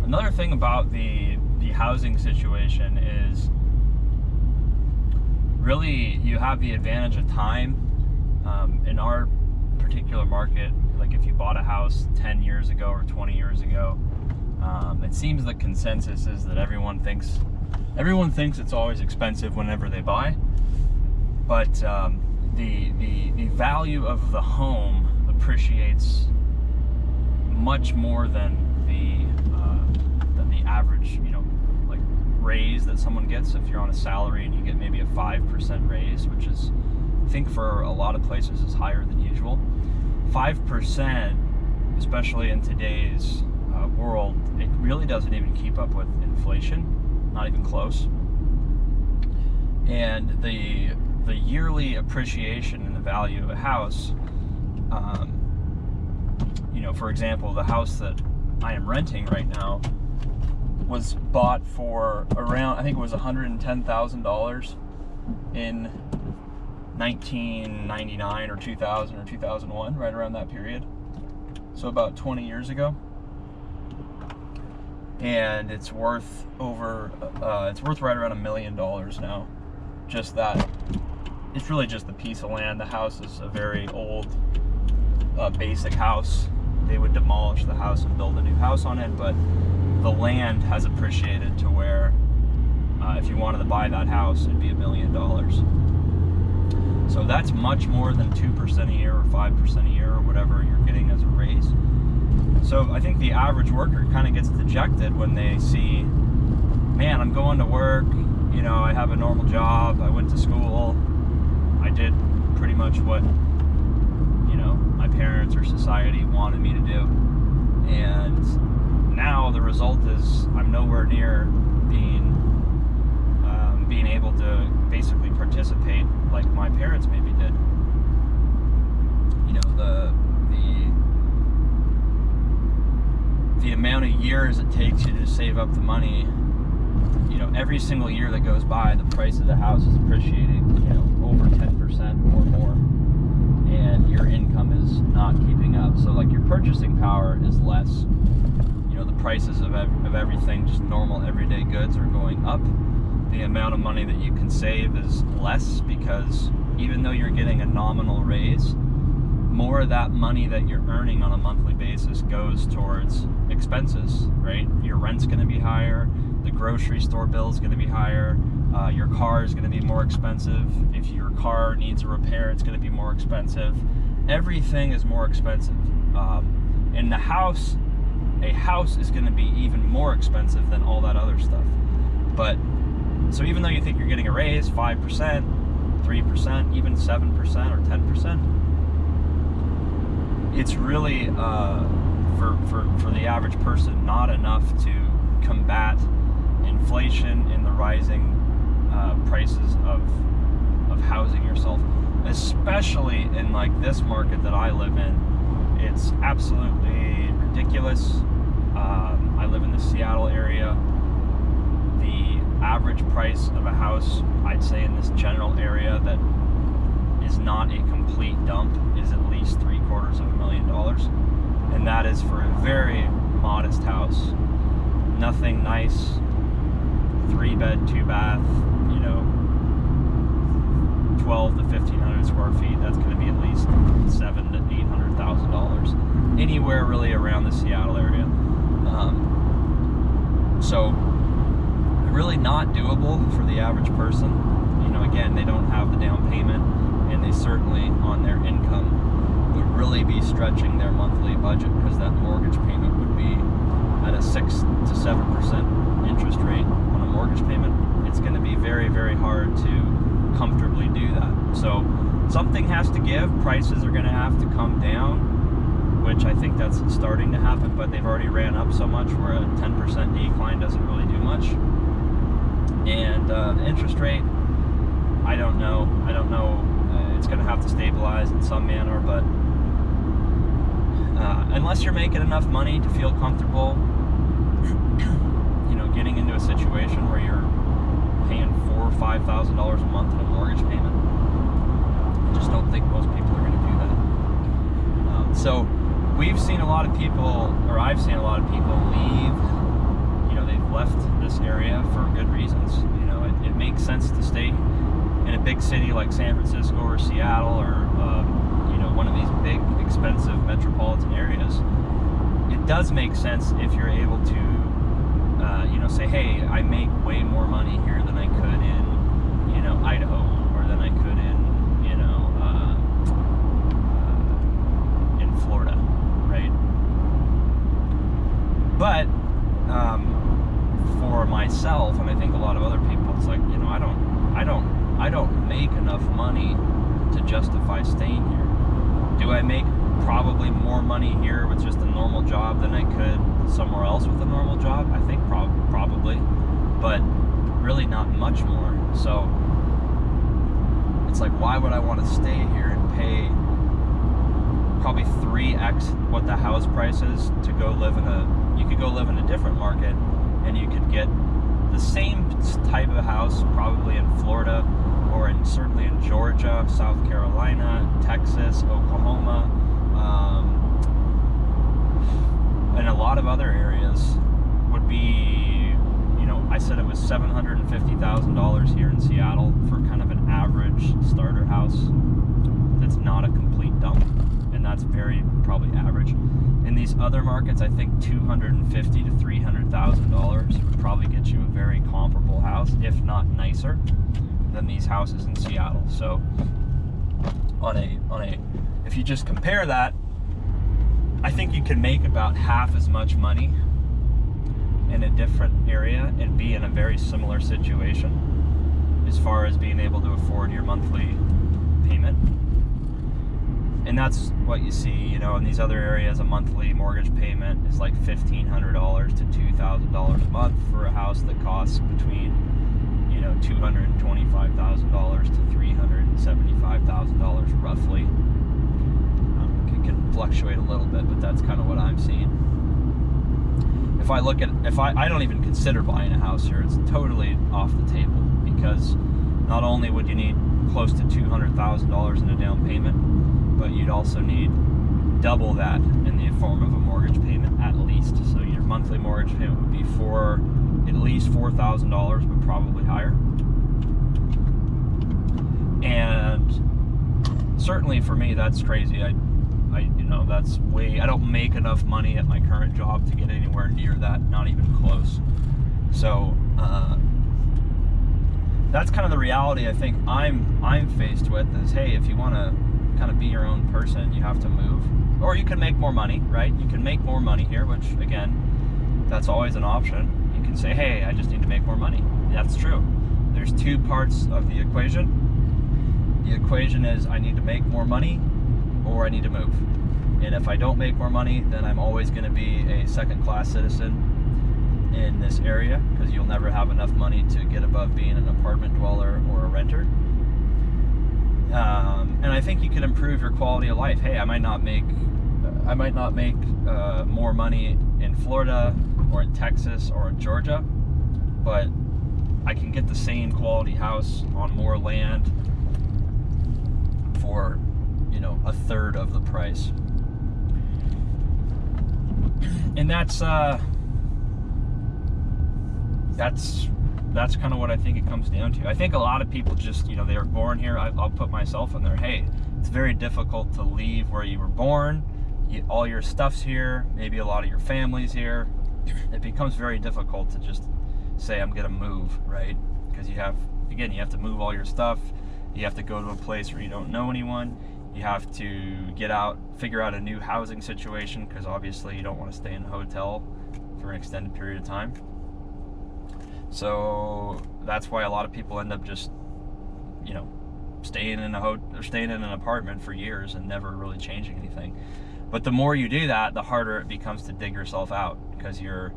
Another thing about the housing situation is really you have the advantage of time. In our particular market, like if you bought a house 10 years ago or 20 years ago, it seems the consensus is that everyone thinks it's always expensive whenever they buy, but the value of the home appreciates much more than the average, like raise that someone gets. If you're on a salary and you get maybe a 5% raise, which is, I think for a lot of places, is higher than usual. 5%, especially in today's world, it really doesn't even keep up with inflation, not even close. And the yearly appreciation in the value of a house, for example, the house that I am renting right now was bought for around, I think it was $110,000 in 1999 or 2000 or 2001, right around that period. So about 20 years ago. And it's worth right around $1 million now. Just that, it's really just the piece of land. The house is a very old, basic house. They would demolish the house and build a new house on it, but the land has appreciated to where if you wanted to buy that house, it'd be $1 million. So that's much more than 2% a year or 5% a year or whatever you're getting as a raise. So I think the average worker kind of gets dejected when they see, man, I'm going to work, I have a normal job, I went to school, I did pretty much what, my parents or society wanted me to do. And now the result is I'm nowhere near being able to basically participate like my parents maybe did. The amount of years it takes you to save up the money, every single year that goes by, the price of the house is appreciating, over 10% or more, and your income is not keeping up. So like your purchasing power is less. The prices of everything, just normal everyday goods, are going up. The amount of money that you can save is less, because even though you're getting a nominal raise, more of that money that you're earning on a monthly basis goes towards expenses, right? Your rent's going to be higher, the grocery store bill is going to be higher, your car is going to be more expensive. If your car needs a repair, it's going to be more expensive. Everything is more expensive. And a house is going to be even more expensive than all that other stuff. But so even though you think you're getting a raise, 5%, 3%, even 7% or 10%, it's really for the average person not enough to combat inflation and the rising prices of housing yourself, especially in like this market that I live in. It's absolutely ridiculous. I live in the Seattle area. The average price of a house, I'd say in this general area that is not a complete dump, is at least $750,000, and that is for a very modest house. Nothing nice, 3-bed, 2-bath, 12 to 1,500 square feet. That's going to be at least $700,000 to $800,000 anywhere really around the Seattle area. So really not doable for the average person. Again, they don't have the down payment, and they certainly on their income would really be stretching their monthly budget, because that mortgage payment would be at a 6 to 7% interest rate on a mortgage payment. It's going to be very, very hard to comfortably do that. So something has to give. Prices are going to have to come down, which I think that's starting to happen, but they've already ran up so much where a 10% decline doesn't really do much. And the interest rate, I don't know. It's going to have to stabilize in some manner, but unless you're making enough money to feel comfortable, getting into a situation where you're paying $4,000 or $5,000 a month in a mortgage payment, I just don't think most people are going to do that. So we've seen a lot of people, or I've seen a lot of people leave this area for good reasons. You know, it makes sense to stay in a big city like San Francisco or Seattle or you know, one of these big expensive metropolitan areas. It does make sense if you're able to you know, say, hey, I make way more money here than I could in, you know, Idaho, or than I could in, you know, in Florida, right? But for myself, and I think a lot of other people, it's like, you know, I don't make enough money to justify staying here. Do I make probably more money here with just a normal job than I could somewhere else with a normal job? I think probably, but really not much more. So it's like, why would I want to stay here and pay probably 3x what the house price is to go live in you could go live in a different market, and you could get the same type of house probably in Florida, or certainly in Georgia, South Carolina, Texas, Oklahoma, and a lot of other areas would be, you know, I said it was $750,000 here in Seattle for kind of an average starter house. That's not a complete dump, and that's very probably average. In these other markets, I think $250,000 to $300,000 would probably get you a very comparable house, if not nicer, than these houses in Seattle. So if you just compare that, I think you can make about half as much money in a different area and be in a very similar situation as far as being able to afford your monthly payment. And that's what you see, you know, in these other areas. A monthly mortgage payment is like $1,500 to $2,000 a month for a house that costs between, you know, $225,000 to $375,000 roughly. It can fluctuate a little bit, but that's kind of what I'm seeing. If I look at, I don't even consider buying a house here. It's totally off the table, because not only would you need close to $200,000 in a down payment, but you'd also need double that in the form of a mortgage payment at least. So your monthly mortgage payment would be at least $4,000, but probably higher. And certainly for me, that's crazy. You know, that's I don't make enough money at my current job to get anywhere near that, not even close. So that's kind of the reality I think I'm faced with is, hey, if you want to kind of be your own person, you have to move. Or you can make more money, right? You can make more money here, which again, that's always an option. You can say, hey, I just need to make more money. That's true. There's two parts of the equation. The equation is I need to make more money, or I need to move. And if I don't make more money, then I'm always going to be a second-class citizen in this area, because you'll never have enough money to get above being an apartment dweller or a renter. And I think you can improve your quality of life. Hey, I might not make more money in Florida or in Texas or in Georgia, but I can get the same quality house on more land for, you know, a third of the price. And that's kind of what I think it comes down to. I think a lot of people just, you know, they were born here. I'll put myself in there. Hey, it's very difficult to leave where you were born. All your stuff's here. Maybe a lot of your family's here. It becomes very difficult to just say, I'm gonna move, right? Because you have to move all your stuff. You have to go to a place where you don't know anyone. You have to figure out a new housing situation, because obviously you don't want to stay in a hotel for an extended period of time. So that's why a lot of people end up just, you know, staying in an apartment for years and never really changing anything. But the more you do that, the harder it becomes to dig yourself out, because you're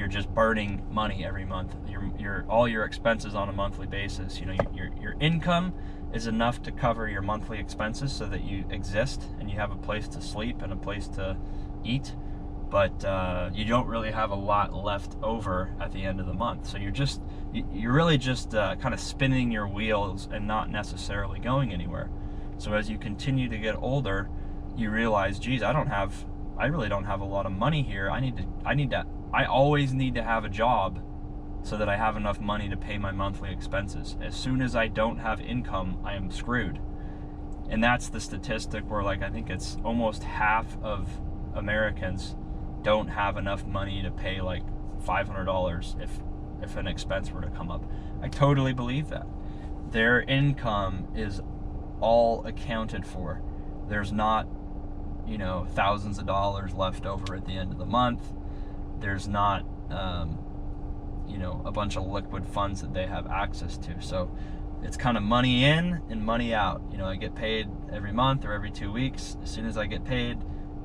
just burning money every month. All your expenses on a monthly basis. You know, your income is enough to cover your monthly expenses so that you exist and you have a place to sleep and a place to eat. But you don't really have a lot left over at the end of the month. So you're really just kind of spinning your wheels and not necessarily going anywhere. So as you continue to get older, you realize, geez, I really don't have a lot of money here. I need to I always need to have a job so that I have enough money to pay my monthly expenses. As soon as I don't have income, I am screwed. And that's the statistic where, like, I think it's almost half of Americans don't have enough money to pay like $500 if an expense were to come up. I totally believe that. Their income is all accounted for. There's not, you know, thousands of dollars left over at the end of the month. There's not, you know, a bunch of liquid funds that they have access to. So it's kind of money in and money out. You know, I get paid every month or every 2 weeks. As soon as I get paid,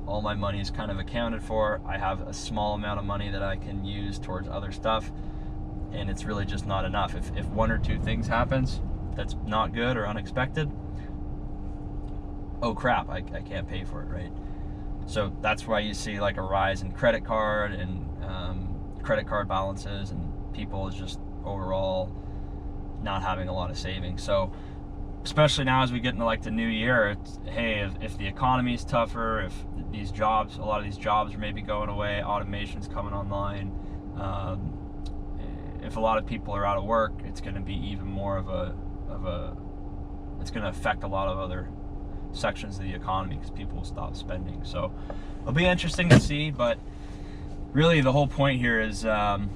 all my money is kind of accounted for. I have a small amount of money that I can use towards other stuff, and it's really just not enough. If one or two things happens that's not good or unexpected, oh crap, I can't pay for it, right? So that's why you see like a rise in credit card and credit card balances, and people is just overall not having a lot of savings. So especially now as we get into like the new year, it's, hey, if the economy is tougher, if these jobs, a lot of these jobs are maybe going away, automation's coming online, if a lot of people are out of work, it's going to be even more of a it's going to affect a lot of other sections of the economy because people will stop spending. So it'll be interesting to see, but really the whole point here is the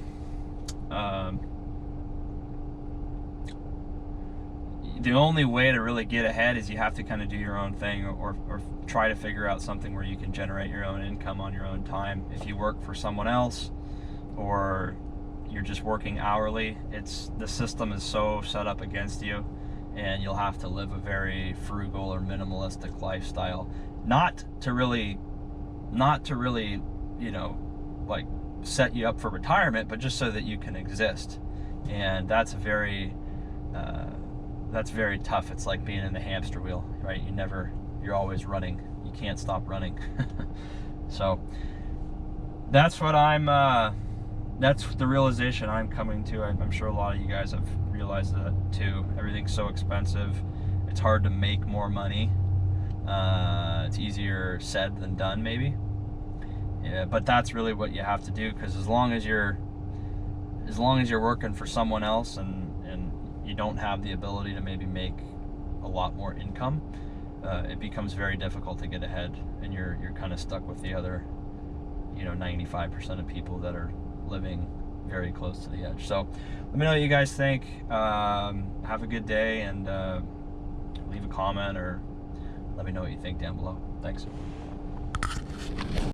only way to really get ahead is you have to kind of do your own thing, or try to figure out something where you can generate your own income on your own time. If you work for someone else or you're just working hourly, the system is so set up against you, and you'll have to live a very frugal or minimalistic lifestyle, not to really, you know, like set you up for retirement, but just so that you can exist. And that's very tough. It's like being in the hamster wheel, right? You're always running. You can't stop running. So that's what that's the realization I'm coming to. I'm sure a lot of you guys have realized that too. Everything's so expensive. It's hard to make more money. It's easier said than done, maybe. Yeah, but that's really what you have to do, because as long as you're working for someone else and you don't have the ability to maybe make a lot more income, it becomes very difficult to get ahead, and you're kind of stuck with the other, you know, 95% of people that are living very close to the edge. So let me know what you guys think. Have a good day, and leave a comment or let me know what you think down below. Thanks.